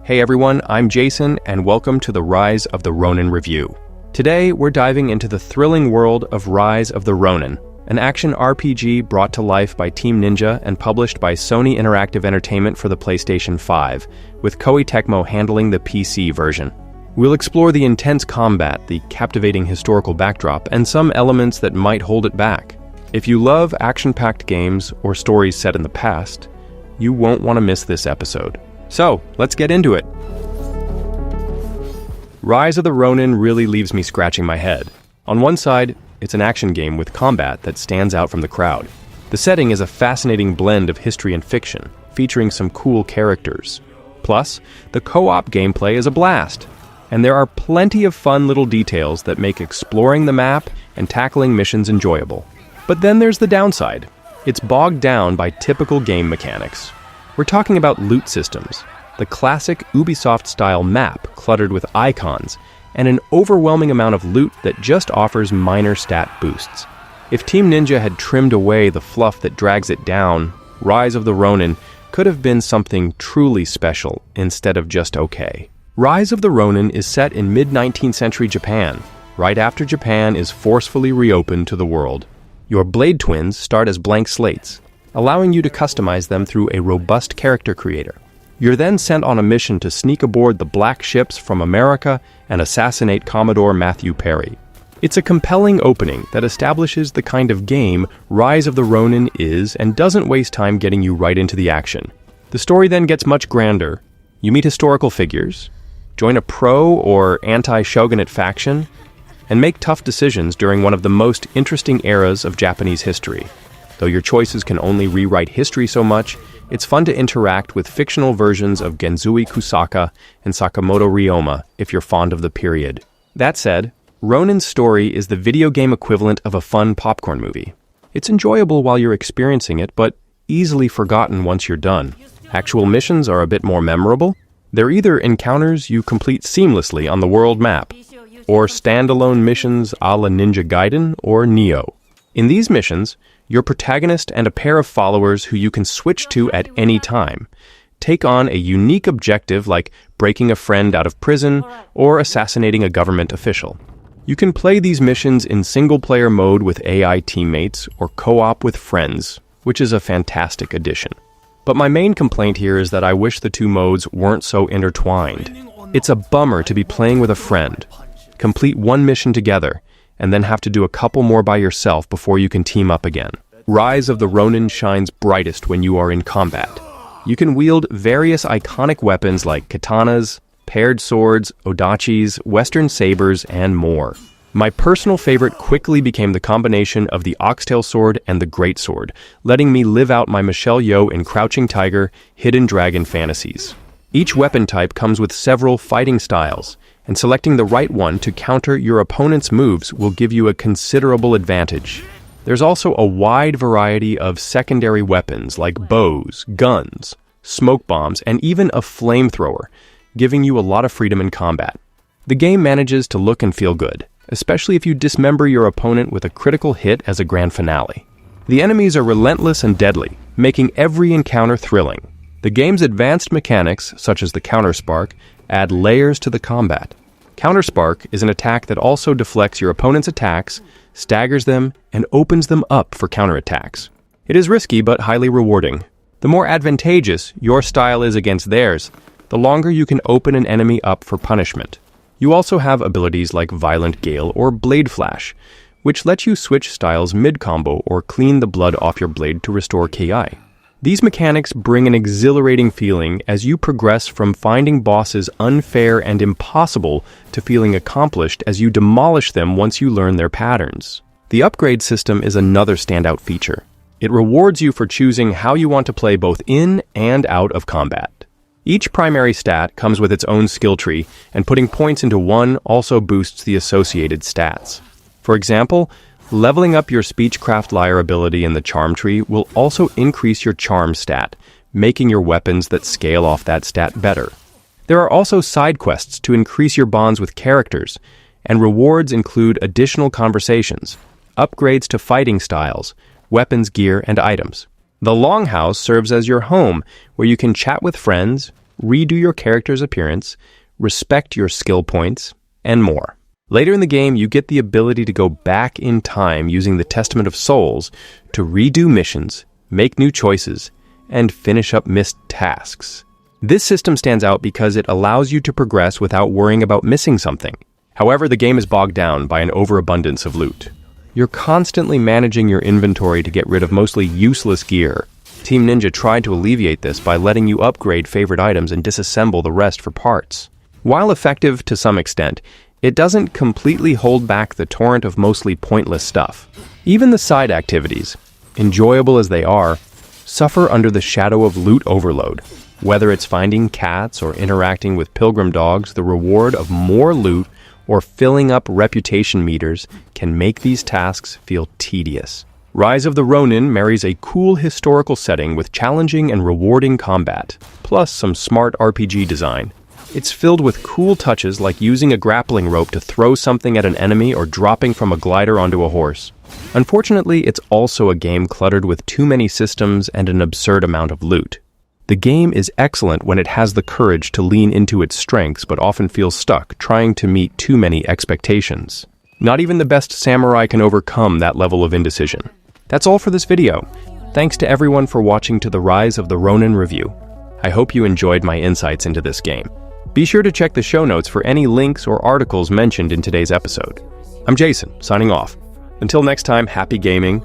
Hey everyone, I'm Jason, and welcome to the Rise of the Ronin review. Today, we're diving into the thrilling world of Rise of the Ronin, an action RPG brought to life by Team Ninja and published by Sony Interactive Entertainment for the PlayStation 5, with Koei Tecmo handling the PC version. We'll explore the intense combat, the captivating historical backdrop, and some elements that might hold it back. If you love action-packed games or stories set in the past, you won't want to miss this episode. So, let's get into it. Rise of the Ronin really leaves me scratching my head. On one side, it's an action game with combat that stands out from the crowd. The setting is a fascinating blend of history and fiction, featuring some cool characters. Plus, the co-op gameplay is a blast, and there are plenty of fun little details that make exploring the map and tackling missions enjoyable. But then there's the downside. It's bogged down by typical game mechanics. We're talking about loot systems, the classic Ubisoft-style map cluttered with icons, and an overwhelming amount of loot that just offers minor stat boosts. If Team Ninja had trimmed away the fluff that drags it down, Rise of the Ronin could have been something truly special instead of just okay. Rise of the Ronin is set in mid-19th century Japan, right after Japan is forcefully reopened to the world. Your blade twins start as blank slates, allowing you to customize them through a robust character creator. You're then sent on a mission to sneak aboard the black ships from America and assassinate Commodore Matthew Perry. It's a compelling opening that establishes the kind of game Rise of the Ronin is and doesn't waste time getting you right into the action. The story then gets much grander. You meet historical figures, join a pro or anti-shogunate faction, and make tough decisions during one of the most interesting eras of Japanese history. Though your choices can only rewrite history so much, it's fun to interact with fictional versions of Genzui Kusaka and Sakamoto Ryoma if you're fond of the period. That said, Ronin's story is the video game equivalent of a fun popcorn movie. It's enjoyable while you're experiencing it, but easily forgotten once you're done. Actual missions are a bit more memorable. They're either encounters you complete seamlessly on the world map, or standalone missions a la Ninja Gaiden or Nioh. In these missions, your protagonist and a pair of followers who you can switch to at any time take on a unique objective like breaking a friend out of prison or assassinating a government official. You can play these missions in single-player mode with AI teammates or co-op with friends, which is a fantastic addition. But my main complaint here is that I wish the two modes weren't so intertwined. It's a bummer to be playing with a friend, complete one mission together, and then have to do a couple more by yourself before you can team up again. Rise of the Ronin shines brightest when you are in combat. You can wield various iconic weapons like katanas, paired swords, odachis, western sabers, and more. My personal favorite quickly became the combination of the oxtail sword and the greatsword, letting me live out my Michelle Yeoh in Crouching Tiger, Hidden Dragon fantasies. Each weapon type comes with several fighting styles, and selecting the right one to counter your opponent's moves will give you a considerable advantage. There's also a wide variety of secondary weapons like bows, guns, smoke bombs, and even a flamethrower, giving you a lot of freedom in combat. The game manages to look and feel good, especially if you dismember your opponent with a critical hit as a grand finale. The enemies are relentless and deadly, making every encounter thrilling. The game's advanced mechanics, such as the counterspark, add layers to the combat. Counterspark is an attack that also deflects your opponent's attacks, staggers them, and opens them up for counterattacks. It is risky but highly rewarding. The more advantageous your style is against theirs, the longer you can open an enemy up for punishment. You also have abilities like Violent Gale or Blade Flash, which let you switch styles mid-combo or clean the blood off your blade to restore KI. These mechanics bring an exhilarating feeling as you progress from finding bosses unfair and impossible to feeling accomplished as you demolish them once you learn their patterns. The upgrade system is another standout feature. It rewards you for choosing how you want to play both in and out of combat. Each primary stat comes with its own skill tree, and putting points into one also boosts the associated stats. For example, leveling up your Speechcraft Liar ability in the Charm tree will also increase your Charm stat, making your weapons that scale off that stat better. There are also side quests to increase your bonds with characters, and rewards include additional conversations, upgrades to fighting styles, weapons, gear, and items. The Longhouse serves as your home, where you can chat with friends, redo your character's appearance, respect your skill points, and more. Later in the game, you get the ability to go back in time using the Testament of Souls to redo missions, make new choices, and finish up missed tasks. This system stands out because it allows you to progress without worrying about missing something. However, the game is bogged down by an overabundance of loot. You're constantly managing your inventory to get rid of mostly useless gear. Team Ninja tried to alleviate this by letting you upgrade favorite items and disassemble the rest for parts. While effective to some extent, it doesn't completely hold back the torrent of mostly pointless stuff. Even the side activities, enjoyable as they are, suffer under the shadow of loot overload. Whether it's finding cats or interacting with pilgrim dogs, the reward of more loot or filling up reputation meters can make these tasks feel tedious. Rise of the Ronin marries a cool historical setting with challenging and rewarding combat, plus some smart RPG design. It's filled with cool touches like using a grappling rope to throw something at an enemy or dropping from a glider onto a horse. Unfortunately, it's also a game cluttered with too many systems and an absurd amount of loot. The game is excellent when it has the courage to lean into its strengths but often feels stuck trying to meet too many expectations. Not even the best samurai can overcome that level of indecision. That's all for this video. Thanks to everyone for watching to the Rise of the Ronin review. I hope you enjoyed my insights into this game. Be sure to check the show notes for any links or articles mentioned in today's episode. I'm Jason, signing off. Until next time, happy gaming